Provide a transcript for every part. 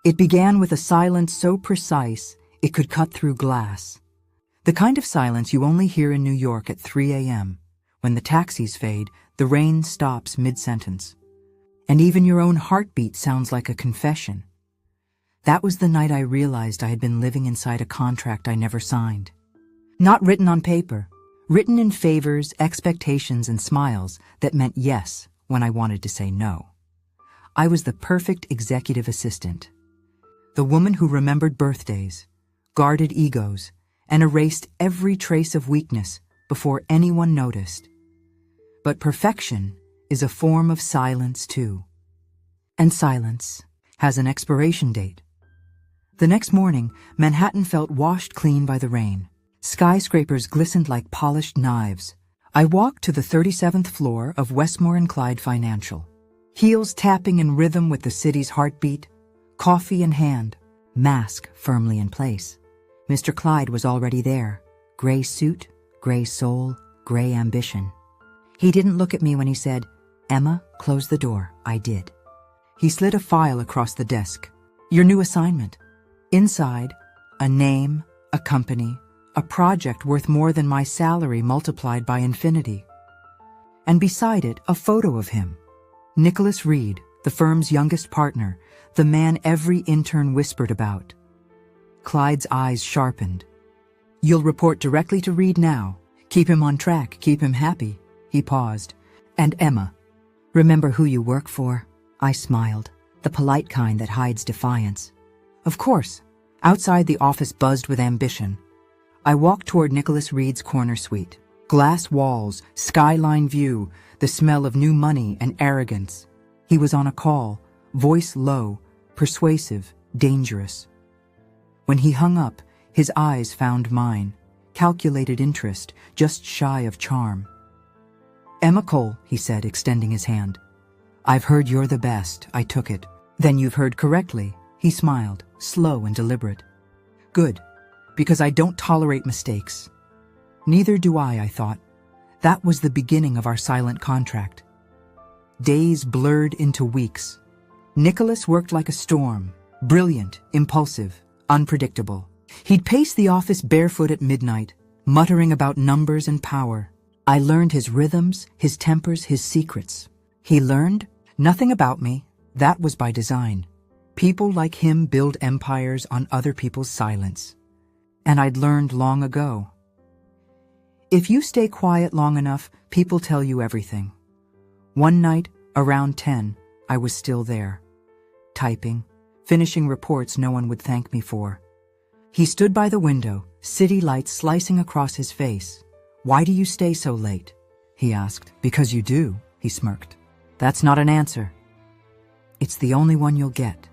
It began with a silence so precise it could cut through glass. The kind of silence you only hear in New York at 3 a.m. When the taxis fade, the rain stops mid-sentence. And even your own heartbeat sounds like a confession. That was the night I realized I had been living inside a contract I never signed. Not written on paper, written in favors, expectations, and smiles that meant yes when I wanted to say no. I was the perfect executive assistant. The woman who remembered birthdays, guarded egos, and erased every trace of weakness before anyone noticed. But perfection is a form of silence too. And silence has an expiration date. The next morning, Manhattan felt washed clean by the rain. Skyscrapers glistened like polished knives. I walked to the 37th floor of Westmore & Clyde Financial. Heels tapping in rhythm with the city's heartbeat, coffee in hand, mask firmly in place. Mr. Clyde was already there. Gray suit, gray soul, gray ambition. He didn't look at me when he said, "Emma, close the door." I did. He slid a file across the desk. "Your new assignment." Inside, a name, a company, a project worth more than my salary multiplied by infinity. And beside it, a photo of him. Nicholas Reed, the firm's youngest partner, the man every intern whispered about. Clyde's eyes sharpened. "You'll report directly to Reed now. Keep him on track, keep him happy." He paused. "And Emma, remember who you work for?" I smiled, the polite kind that hides defiance. Of course. Outside, the office buzzed with ambition. I walked toward Nicholas Reed's corner suite. Glass walls, skyline view, the smell of new money and arrogance. He was on a call, voice low, persuasive, dangerous. When he hung up, his eyes found mine, calculated interest, just shy of charm. "Emma Cole," he said, extending his hand. "I've heard you're the best." I took it. "Then you've heard correctly." He smiled, slow and deliberate. "Good, because I don't tolerate mistakes." Neither do I thought. That was the beginning of our silent contract. Days blurred into weeks. Nicholas worked like a storm, brilliant, impulsive, unpredictable. He'd pace the office barefoot at midnight, muttering about numbers and power. I learned his rhythms, his tempers, his secrets. He learned nothing about me. That was by design. People like him build empires on other people's silence. And I'd learned long ago. If you stay quiet long enough, people tell you everything. One night, around 10, I was still there, typing, finishing reports no one would thank me for. He stood by the window, city lights slicing across his face. "Why do you stay so late?" he asked. "Because you do," he smirked. "That's not an answer." "It's the only one you'll get."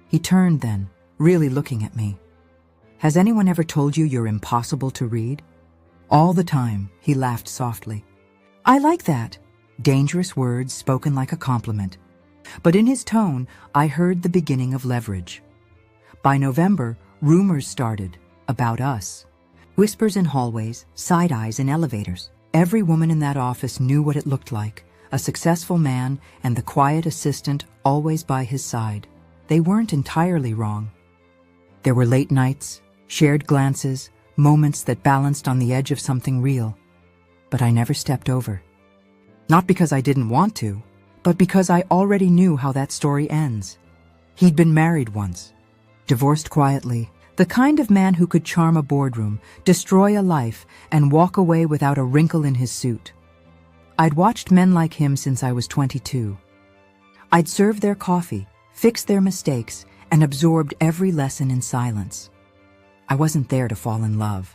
He turned then, really looking at me. "Has anyone ever told you you're impossible to read?" "All the time," he laughed softly. "I like that." Dangerous words spoken like a compliment. But in his tone, I heard the beginning of leverage. By November, rumors started about us. Whispers in hallways, side eyes in elevators. Every woman in that office knew what it looked like, a successful man and the quiet assistant always by his side. They weren't entirely wrong. There were late nights, shared glances, moments that balanced on the edge of something real. But I never stepped over. Not because I didn't want to, but because I already knew how that story ends. He'd been married once, divorced quietly, the kind of man who could charm a boardroom, destroy a life, and walk away without a wrinkle in his suit. I'd watched men like him since I was 22. I'd served their coffee, fixed their mistakes, and absorbed every lesson in silence. I wasn't there to fall in love.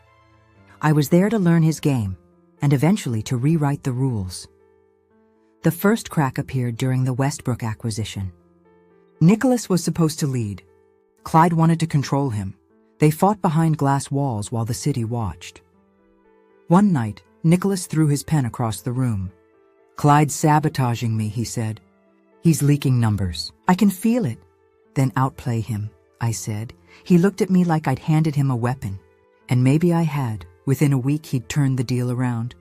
I was there to learn his game, and eventually to rewrite the rules. The first crack appeared during the Westbrook acquisition. Nicholas was supposed to lead. Clyde wanted to control him. They fought behind glass walls while the city watched. One night, Nicholas threw his pen across the room. "Clyde's sabotaging me," he said. "He's leaking numbers. I can feel it." "Then outplay him," I said. He looked at me like I'd handed him a weapon. And maybe I had. Within a week, he'd turned the deal around.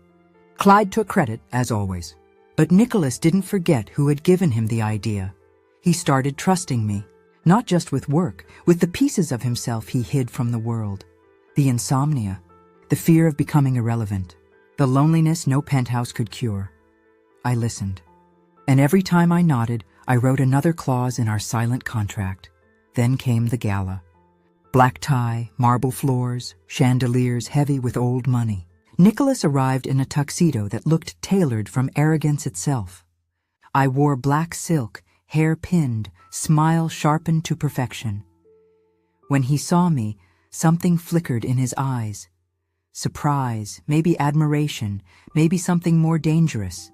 Clyde took credit, as always. But Nicholas didn't forget who had given him the idea. He started trusting me. Not just with work, with the pieces of himself he hid from the world. The insomnia, the fear of becoming irrelevant, the loneliness no penthouse could cure. I listened. And every time I nodded, I wrote another clause in our silent contract. Then came the gala. Black tie, marble floors, chandeliers heavy with old money. Nicholas arrived in a tuxedo that looked tailored from arrogance itself. I wore black silk, hair pinned, smile sharpened to perfection. When he saw me, something flickered in his eyes. Surprise, maybe admiration, maybe something more dangerous.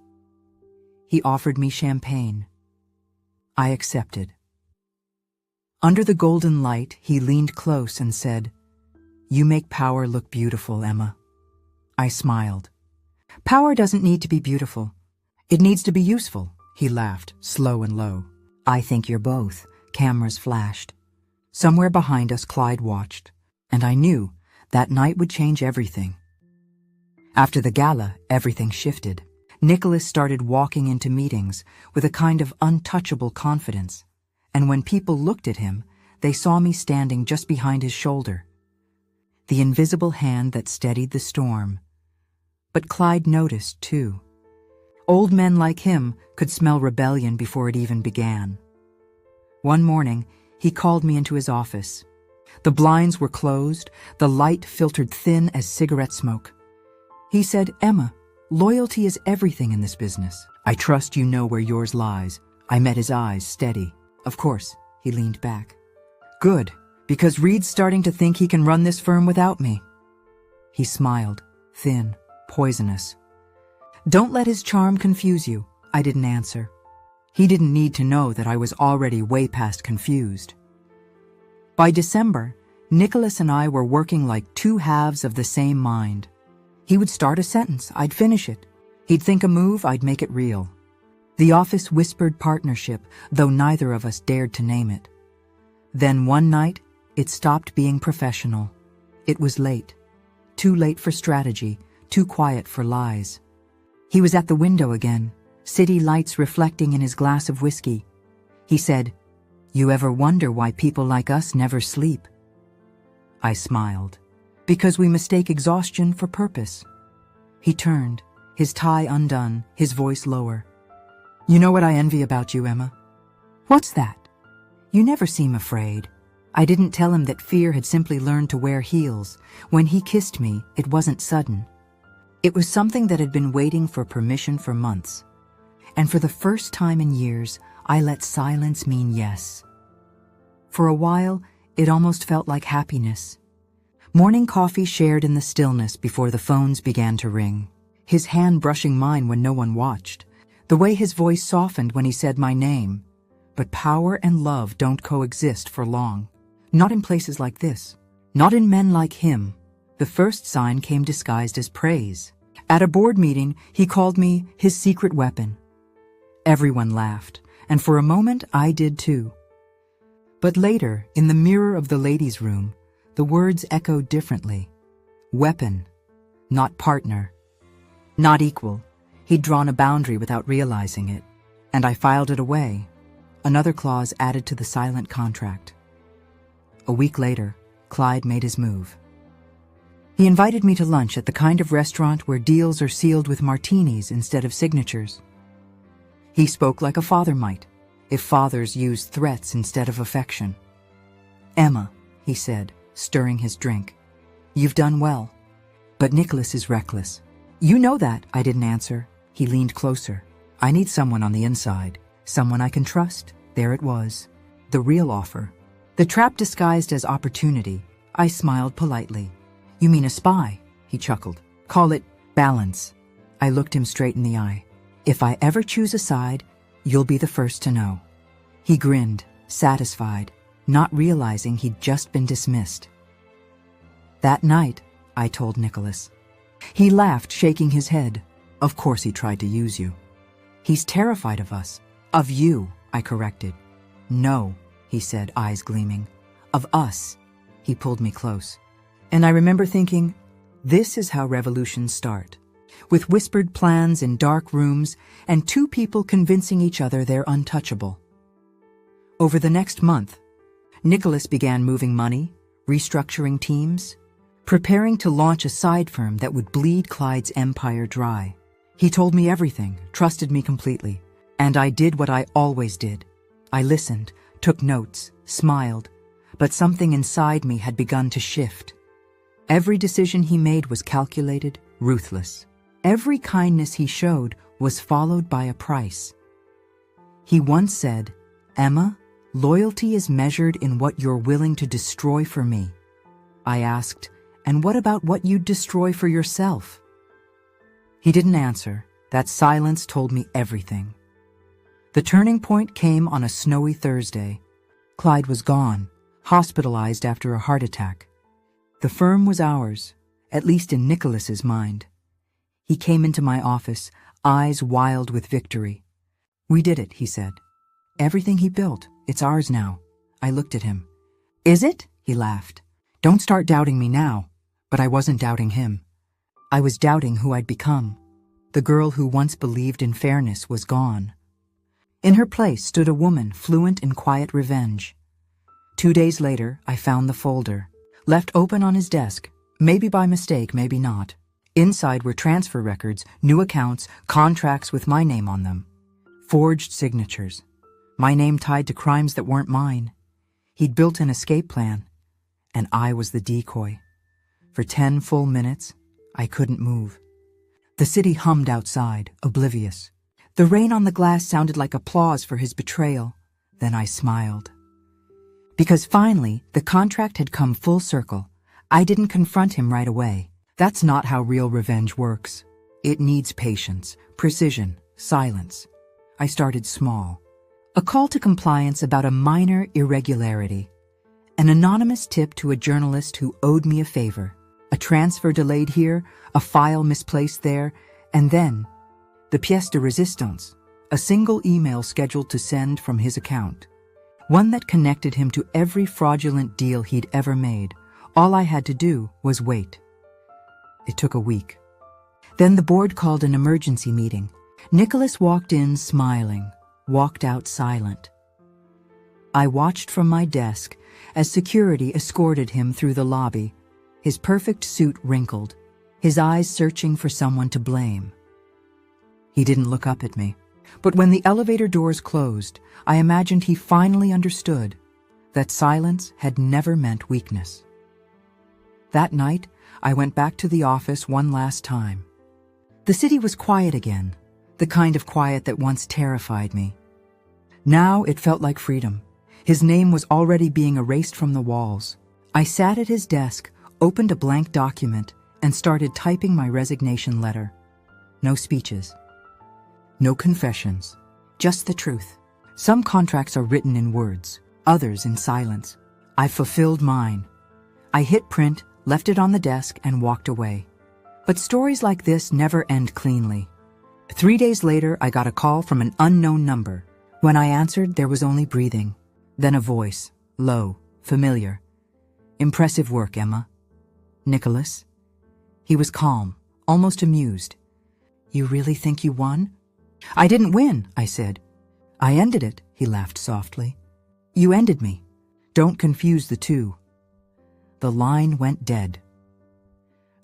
He offered me champagne. I accepted. Under the golden light, he leaned close and said, "You make power look beautiful, Emma." I smiled. "Power doesn't need to be beautiful. It needs to be useful." He laughed, slow and low. "I think you're both." Cameras flashed. Somewhere behind us, Clyde watched, and I knew that night would change everything. After the gala, everything shifted. Nicholas started walking into meetings with a kind of untouchable confidence, and when people looked at him, they saw me standing just behind his shoulder. The invisible hand that steadied the storm. But Clyde noticed, too. Old men like him could smell rebellion before it even began. One morning, he called me into his office. The blinds were closed, the light filtered thin as cigarette smoke. He said, "Emma, loyalty is everything in this business. I trust you know where yours lies." I met his eyes, steady. "Of course," he leaned back. "Good, because Reed's starting to think he can run this firm without me." He smiled, thin, poisonous. "Don't let his charm confuse you." I didn't answer. He didn't need to know that I was already way past confused. By December, Nicholas and I were working like two halves of the same mind. He would start a sentence, I'd finish it. He'd think a move, I'd make it real. The office whispered partnership, though neither of us dared to name it. Then one night, it stopped being professional. It was late. Too late for strategy, too quiet for lies. He was at the window again, city lights reflecting in his glass of whiskey. He said, "You ever wonder why people like us never sleep?" I smiled. "Because we mistake exhaustion for purpose." He turned, his tie undone, his voice lower. "You know what I envy about you, Emma?" "What's that?" "You never seem afraid." I didn't tell him that fear had simply learned to wear heels. When he kissed me, it wasn't sudden. It was something that had been waiting for permission for months. And for the first time in years, I let silence mean yes. For a while, it almost felt like happiness. Morning coffee shared in the stillness before the phones began to ring. His hand brushing mine when no one watched. The way his voice softened when he said my name. But power and love don't coexist for long. Not in places like this. Not in men like him. The first sign came disguised as praise. At a board meeting, he called me his secret weapon. Everyone laughed, and for a moment I did too. But later, in the mirror of the ladies' room, the words echoed differently. Weapon, not partner. Not equal. He'd drawn a boundary without realizing it, and I filed it away. Another clause added to the silent contract. A week later, Clyde made his move. He invited me to lunch at the kind of restaurant where deals are sealed with martinis instead of signatures. He spoke like a father might, if fathers used threats instead of affection. "Emma," he said, stirring his drink, "you've done well. But Nicholas is reckless." "You know that," I didn't answer. He leaned closer. "I need someone on the inside, someone I can trust." There it was, the real offer. The trap disguised as opportunity. I smiled politely. "You mean a spy?" He chuckled. "Call it balance." I looked him straight in the eye. "If I ever choose a side, you'll be the first to know." He grinned, satisfied, not realizing he'd just been dismissed. That night, I told Nicholas. He laughed, shaking his head. "Of course he tried to use you." "He's terrified of us." "Of you," I corrected. "No," he said, eyes gleaming. "Of us." He pulled me close. And I remember thinking, this is how revolutions start. With whispered plans in dark rooms and two people convincing each other they're untouchable. Over the next month, Nicholas began moving money, restructuring teams, preparing to launch a side firm that would bleed Clyde's empire dry. He told me everything, trusted me completely, and I did what I always did. I listened, took notes, smiled, but something inside me had begun to shift. Every decision he made was calculated, ruthless. Every kindness he showed was followed by a price. He once said, "Emma, loyalty is measured in what you're willing to destroy for me." I asked, "And what about what you'd destroy for yourself?" He didn't answer. That silence told me everything. The turning point came on a snowy Thursday. Clyde was gone, hospitalized after a heart attack. The firm was ours, at least in Nicholas's mind. He came into my office, eyes wild with victory. "We did it," he said. "Everything he built, it's ours now." I looked at him. "Is it?" He laughed. "Don't start doubting me now." But I wasn't doubting him. I was doubting who I'd become. The girl who once believed in fairness was gone. In her place stood a woman fluent in quiet revenge. 2 days later, I found the folder, left open on his desk, maybe by mistake, maybe not. Inside were transfer records, new accounts, contracts with my name on them. Forged signatures. My name tied to crimes that weren't mine. He'd built an escape plan, and I was the decoy. For 10 full minutes, I couldn't move. The city hummed outside, oblivious. The rain on the glass sounded like applause for his betrayal. Then I smiled. Because finally, the contract had come full circle. I didn't confront him right away. That's not how real revenge works. It needs patience, precision, silence. I started small. A call to compliance about a minor irregularity. An anonymous tip to a journalist who owed me a favor. A transfer delayed here, a file misplaced there, and then the pièce de résistance, a single email scheduled to send from his account. One that connected him to every fraudulent deal he'd ever made. All I had to do was wait. It took a week. Then the board called an emergency meeting. Nicholas walked in smiling, walked out silent. I watched from my desk as security escorted him through the lobby, his perfect suit wrinkled, his eyes searching for someone to blame. He didn't look up at me, but when the elevator doors closed, I imagined he finally understood that silence had never meant weakness. That night, I went back to the office one last time. The city was quiet again, the kind of quiet that once terrified me. Now it felt like freedom. His name was already being erased from the walls. I sat at his desk, opened a blank document, and started typing my resignation letter. No speeches. No confessions. Just the truth. Some contracts are written in words, others in silence. I fulfilled mine. I hit print, left it on the desk, and walked away. But stories like this never end cleanly. 3 days later, I got a call from an unknown number. When I answered, there was only breathing. Then a voice, low, familiar. "Impressive work, Emma." "Nicholas?" He was calm, almost amused. "You really think you won?" "I didn't win," I said. "I ended it," he laughed softly. "You ended me. Don't confuse the two." The line went dead.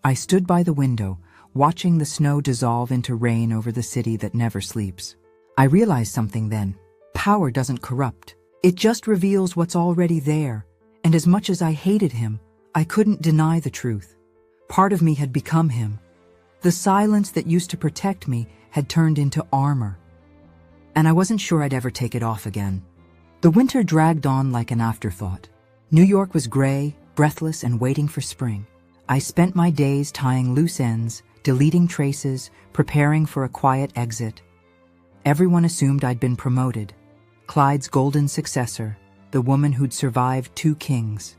I stood by the window, watching the snow dissolve into rain over the city that never sleeps. I realized something then. Power doesn't corrupt. It just reveals what's already there. And as much as I hated him, I couldn't deny the truth. Part of me had become him. The silence that used to protect me had turned into armor. And I wasn't sure I'd ever take it off again. The winter dragged on like an afterthought. New York was gray, breathless, and waiting for spring. I spent my days tying loose ends, deleting traces, preparing for a quiet exit. Everyone assumed I'd been promoted. Clyde's golden successor, the woman who'd survived 2 kings.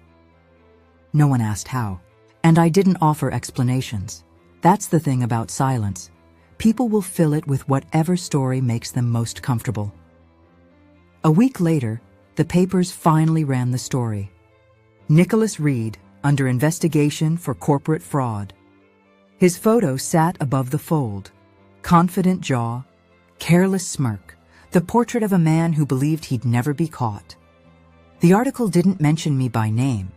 No one asked how, and I didn't offer explanations. That's the thing about silence. People will fill it with whatever story makes them most comfortable. A week later, the papers finally ran the story. Nicholas Reed, under investigation for corporate fraud. His photo sat above the fold. Confident jaw, careless smirk, the portrait of a man who believed he'd never be caught. The article didn't mention me by name,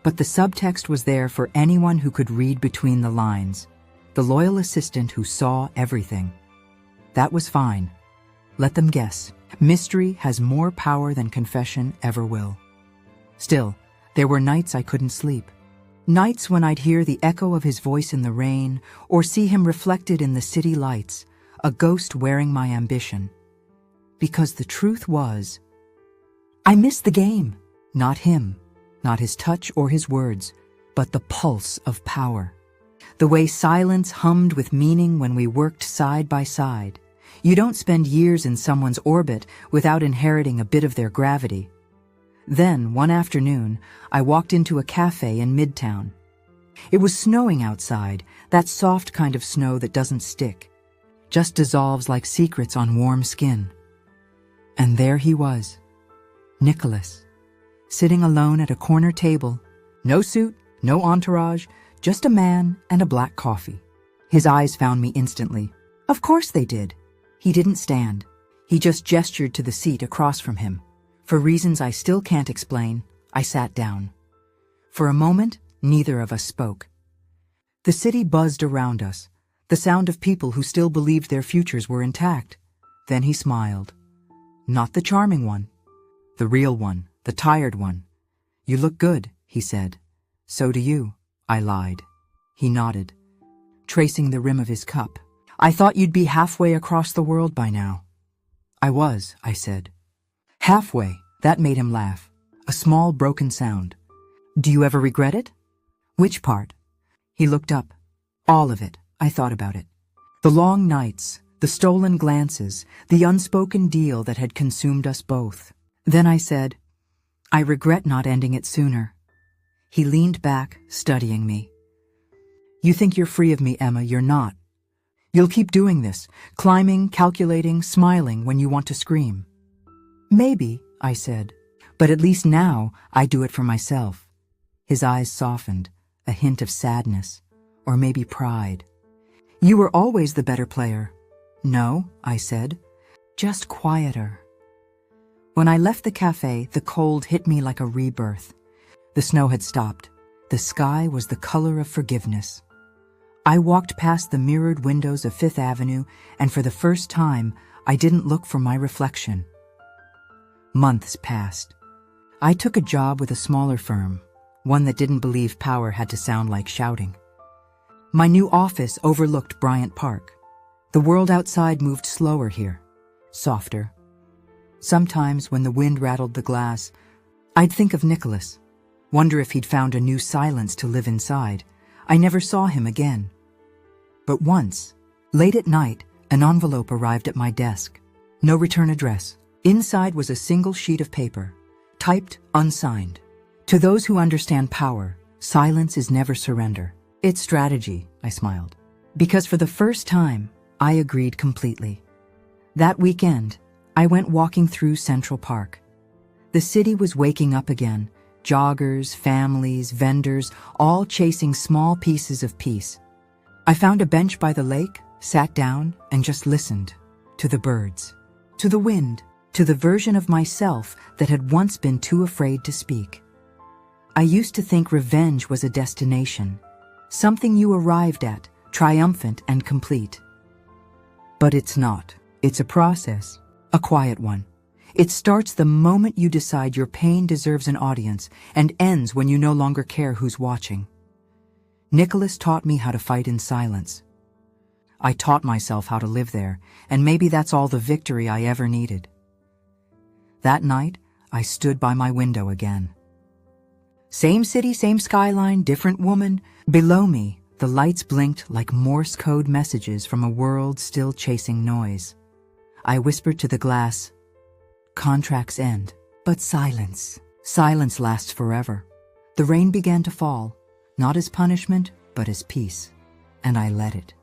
but the subtext was there for anyone who could read between the lines. The loyal assistant who saw everything. That was fine. Let them guess. Mystery has more power than confession ever will. Still, there were nights I couldn't sleep. Nights when I'd hear the echo of his voice in the rain or see him reflected in the city lights, a ghost wearing my ambition. Because the truth was, I missed the game. Not him, not his touch or his words, but the pulse of power. The way silence hummed with meaning when we worked side by side. You don't spend years in someone's orbit without inheriting a bit of their gravity. Then, one afternoon, I walked into a cafe in Midtown. It was snowing outside, that soft kind of snow that doesn't stick, just dissolves like secrets on warm skin. And there he was, Nicholas, sitting alone at a corner table, no suit, no entourage, just a man and a black coffee. His eyes found me instantly. Of course they did. He didn't stand. He just gestured to the seat across from him. For reasons I still can't explain, I sat down. For a moment, neither of us spoke. The city buzzed around us, the sound of people who still believed their futures were intact. Then he smiled. Not the charming one. The real one, the tired one. You look good, he said. So do you, I lied. He nodded, tracing the rim of his cup. I thought you'd be halfway across the world by now. I was, I said. Halfway, that made him laugh. A small broken sound. Do you ever regret it? Which part? He looked up. All of it, I thought about it. The long nights, the stolen glances, the unspoken deal that had consumed us both. Then I said, I regret not ending it sooner. He leaned back, studying me. You think you're free of me, Emma, you're not. You'll keep doing this, climbing, calculating, smiling when you want to scream. Maybe, I said, but at least now I do it for myself. His eyes softened, a hint of sadness, or maybe pride. You were always the better player. No, I said, just quieter. When I left the cafe, the cold hit me like a rebirth. The snow had stopped. The sky was the color of forgiveness. I walked past the mirrored windows of Fifth Avenue, and for the first time, I didn't look for my reflection. Months passed. I took a job with a smaller firm, one that didn't believe power had to sound like shouting. My new office overlooked Bryant Park. The world outside moved slower here, softer. Sometimes, when the wind rattled the glass, I'd think of Nicholas, wonder if he'd found a new silence to live inside. I never saw him again. But once, late at night, an envelope arrived at my desk. No return address. Inside was a single sheet of paper, typed, unsigned. To those who understand power, silence is never surrender. It's strategy, I smiled. Because for the first time, I agreed completely. That weekend, I went walking through Central Park. The city was waking up again. Joggers, families, vendors, all chasing small pieces of peace. I found a bench by the lake, sat down, and just listened. To the birds, to the wind, to the version of myself that had once been too afraid to speak. I used to think revenge was a destination, something you arrived at, triumphant and complete. But it's not. It's a process, a quiet one. It starts the moment you decide your pain deserves an audience and ends when you no longer care who's watching. Nicholas taught me how to fight in silence. I taught myself how to live there, and maybe that's all the victory I ever needed. That night, I stood by my window again. Same city, same skyline, different woman. Below me, the lights blinked like Morse code messages from a world still chasing noise. I whispered to the glass, contracts end, but silence lasts forever. The rain began to fall, not as punishment, but as peace, and I let it.